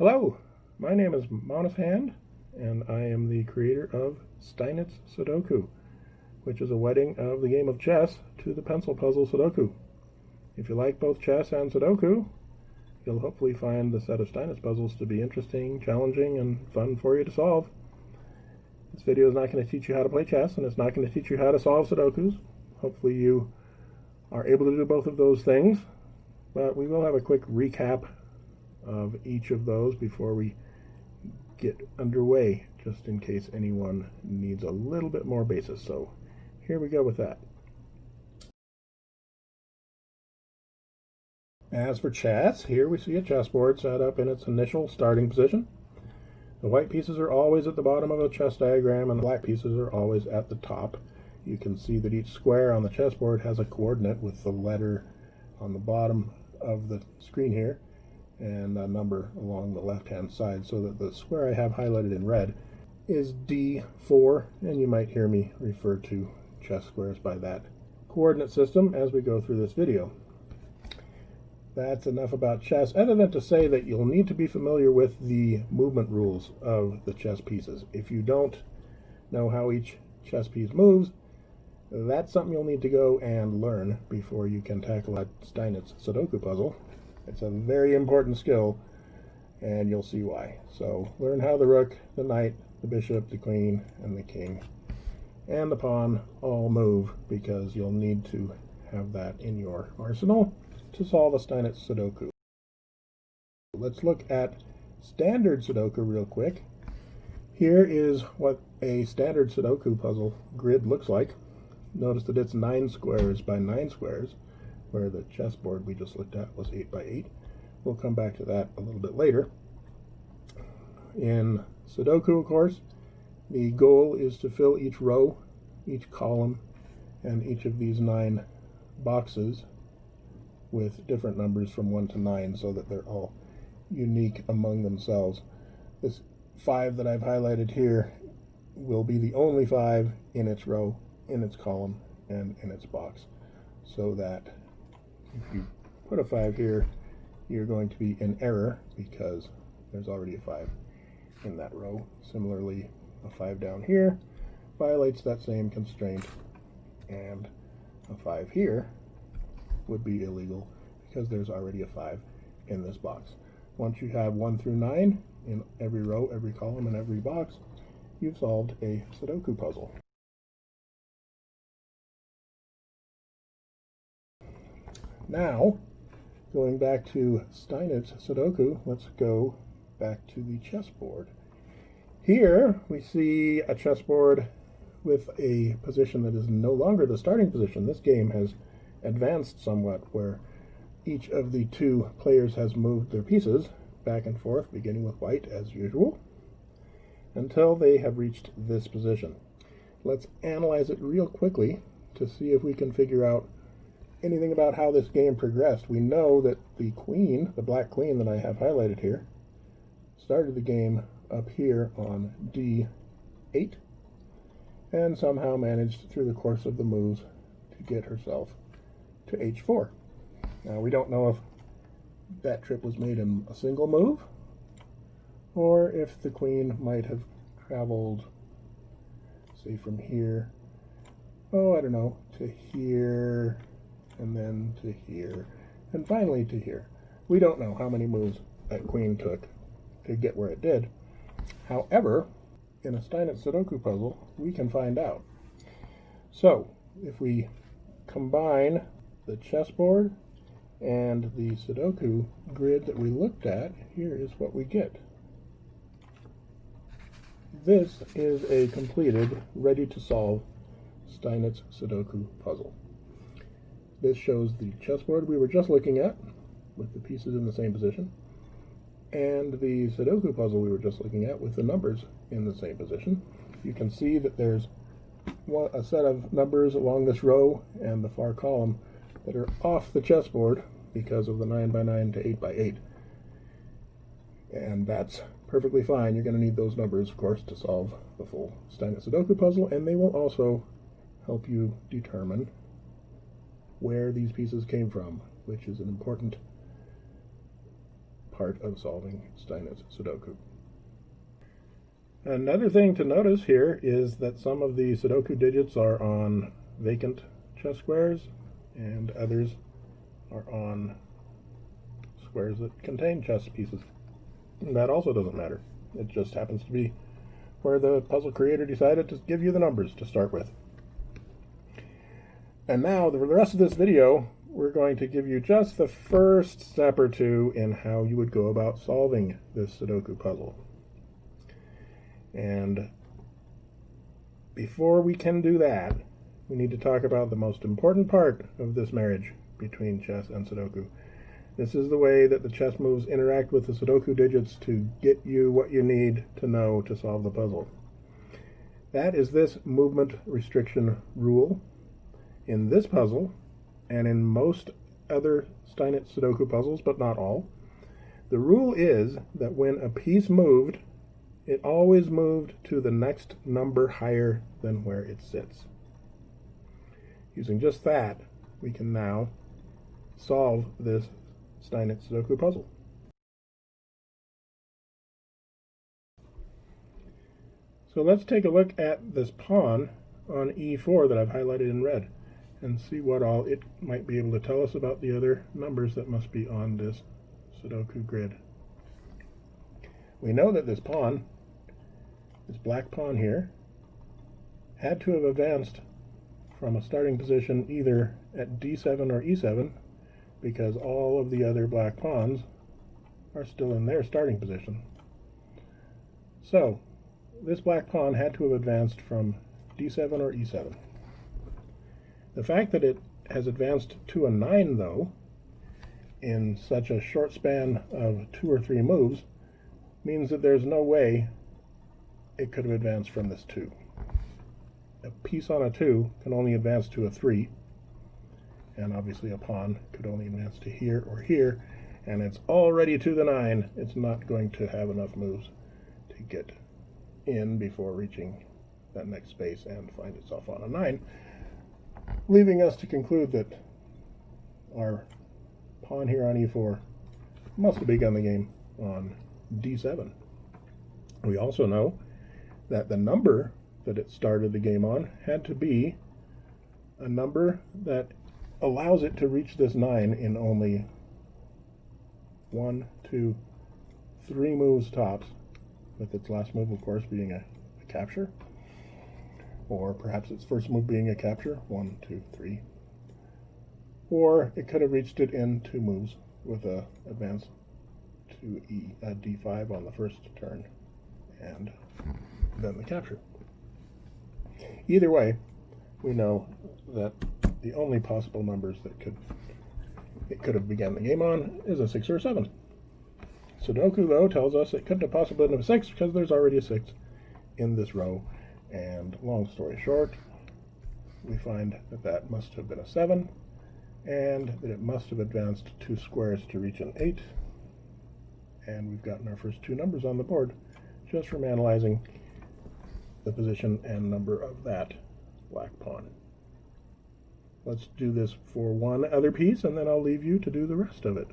Hello, my name is Monif Hand, and I am the creator of Steinitz Sudoku, which is a wedding of the game of chess to the pencil puzzle Sudoku. If you like both chess and Sudoku, you'll hopefully find the set of Steinitz puzzles to be interesting, challenging, and fun for you to solve. This video is not going to teach you how to play chess, and it's not going to teach you how to solve Sudokus. Hopefully you are able to do both of those things, but we will have a quick recap of each of those before we get underway, just in case anyone needs a little bit more basis. So here we go with that. As for chess, here we see a chessboard set up in its initial starting position. The white pieces are always at the bottom of a chess diagram, and the black pieces are always at the top. You can see that each square on the chessboard has a coordinate with the letter on the bottom of the screen here and a number along the left-hand side, so that the square I have highlighted in red is D4, and you might hear me refer to chess squares by that coordinate system as we go through this video. That's enough about chess, other than to say that you'll need to be familiar with the movement rules of the chess pieces. If you don't know how each chess piece moves, that's something you'll need to go and learn before you can tackle a Steinitz Sudoku puzzle. It's a very important skill, and you'll see why. So learn how the rook, the knight, the bishop, the queen, and the king, and the pawn all move, because you'll need to have that in your arsenal to solve a Steinitz Sudoku. Let's look at standard Sudoku real quick. Here is what a standard Sudoku puzzle grid looks like. Notice that it's 9 squares by 9 squares, where the chessboard we just looked at was 8 by 8. We'll come back to that a little bit later. In Sudoku, of course, the goal is to fill each row, each column, and each of these 9 boxes with different numbers from 1 to 9, so that they're all unique among themselves. This 5 that I've highlighted here will be the only 5 in its row, in its column, and in its box, so that if you put a 5 here, you're going to be in error because there's already a 5 in that row. Similarly, a 5 down here violates that same constraint, and a 5 here would be illegal because there's already a 5 in this box. Once you have 1 through 9 in every row, every column, and every box, you've solved a Sudoku puzzle. Now, going back to Steinitz Sudoku, let's go back to the chessboard. Here we see a chessboard with a position that is no longer the starting position. This game has advanced somewhat, where each of the 2 players has moved their pieces back and forth, beginning with white as usual, until they have reached this position. Let's analyze it real quickly to see if we can figure out anything about how this game progressed. We know that the queen, the black queen that I have highlighted here, started the game up here on D8 and somehow managed through the course of the moves to get herself to H4. Now, we don't know if that trip was made in a single move, or if the queen might have traveled, say, from here, I don't know, to here, and then to here, and finally to here. We don't know how many moves that queen took to get where it did. However, in a Steinitz Sudoku puzzle, we can find out. So, if we combine the chessboard and the Sudoku grid that we looked at, here is what we get. This is a completed, ready-to-solve Steinitz Sudoku puzzle. This shows the chessboard we were just looking at, with the pieces in the same position, and the Sudoku puzzle we were just looking at with the numbers in the same position. You can see that there's a set of numbers along this row and the far column that are off the chessboard because of the 9 by 9 to 8 by 8. And that's perfectly fine. You're going to need those numbers, of course, to solve the full Steinitz Sudoku puzzle, and they will also help you determine where these pieces came from, which is an important part of solving Steinitz Sudoku. Another thing to notice here is that some of the Sudoku digits are on vacant chess squares and others are on squares that contain chess pieces. And that also doesn't matter. It just happens to be where the puzzle creator decided to give you the numbers to start with. And now, for the rest of this video, we're going to give you just the first step or two in how you would go about solving this Sudoku puzzle. And before we can do that, we need to talk about the most important part of this marriage between chess and Sudoku. This is the way that the chess moves interact with the Sudoku digits to get you what you need to know to solve the puzzle. That is this movement restriction rule. In this puzzle, and in most other Steinitz Sudoku puzzles, but not all, the rule is that when a piece moved, it always moved to the next number higher than where it sits. Using just that, we can now solve this Steinitz Sudoku puzzle. So let's take a look at this pawn on e4 that I've highlighted in red and see what all it might be able to tell us about the other numbers that must be on this Sudoku grid. We know that this pawn, this black pawn here, had to have advanced from a starting position either at d7 or e7, because all of the other black pawns are still in their starting position. So this black pawn had to have advanced from d7 or e7. The fact that it has advanced to a 9, though, in such a short span of 2 or 3 moves, means that there's no way it could have advanced from this 2. A piece on a 2 can only advance to a 3, and obviously a pawn could only advance to here or here, and it's already to the 9. It's not going to have enough moves to get in before reaching that next space and find itself on a 9, leaving us to conclude that our pawn here on e4 must have begun the game on d7. We also know that the number that it started the game on had to be a number that allows it to reach this 9 in only 1, 2, 3 moves tops, with its last move, of course, being a capture, or perhaps its first move being a capture, 1, 2, 3, or it could have reached it in 2 moves with a advance to d5 on the first turn, and then the capture. Either way, we know that the only possible numbers that it could have begun the game on is a 6 or a 7. Sudoku, though, tells us it couldn't have possibly been a 6 because there's already a 6 in this row. And long story short, we find that that must have been a 7, and that it must have advanced 2 squares to reach an 8. And we've gotten our first 2 numbers on the board just from analyzing the position and number of that black pawn. Let's do this for one other piece, and then I'll leave you to do the rest of it.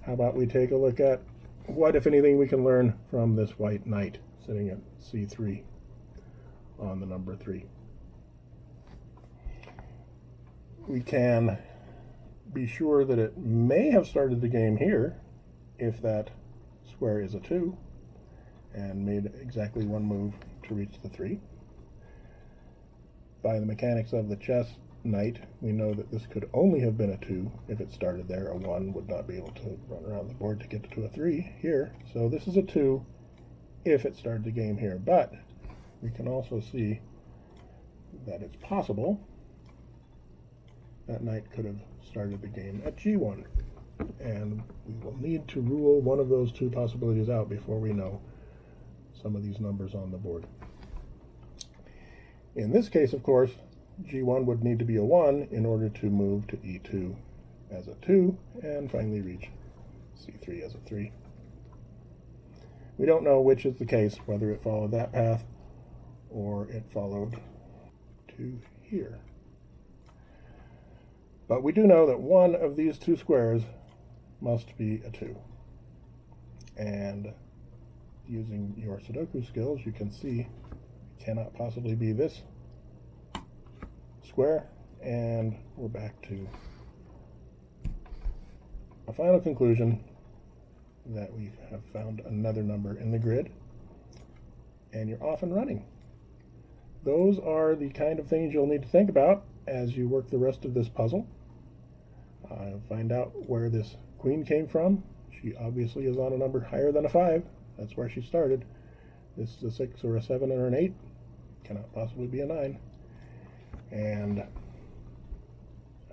How about we take a look at what, if anything, we can learn from this white knight sitting at c3 on the number 3. We can be sure that it may have started the game here if that square is a 2 and made exactly 1 move to reach the 3. By the mechanics of the chess knight, we know that this could only have been a 2 if it started there. A 1 would not be able to run around the board to get to a 3 here. So this is a 2 if it started the game here. But we can also see that it's possible that knight could have started the game at g1. And we will need to rule one of those 2 possibilities out before we know some of these numbers on the board. In this case, of course, g1 would need to be a 1 in order to move to e2 as a 2 and finally reach c3 as a 3. We don't know which is the case, whether it followed that path or it followed to here. But we do know that one of these 2 squares must be a 2. And using your Sudoku skills, you can see it cannot possibly be this square, and we're back to a final conclusion that we have found another number in the grid, and you're off and running. Those are the kind of things you'll need to think about as you work the rest of this puzzle. Find out where this queen came from. She obviously is on a number higher than a 5. That's where she started. This is a 6 or a 7 or an 8. Cannot possibly be a 9. And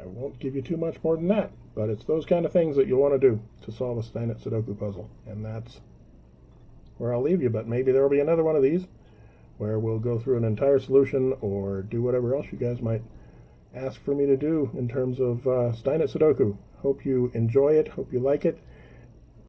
I won't give you too much more than that, but it's those kind of things that you'll want to do to solve a Steinitz Sudoku puzzle. And that's where I'll leave you, but maybe there will be another one of these where we'll go through an entire solution or do whatever else you guys might ask for me to do in terms of Steinitz Sudoku. Hope you enjoy it, hope you like it.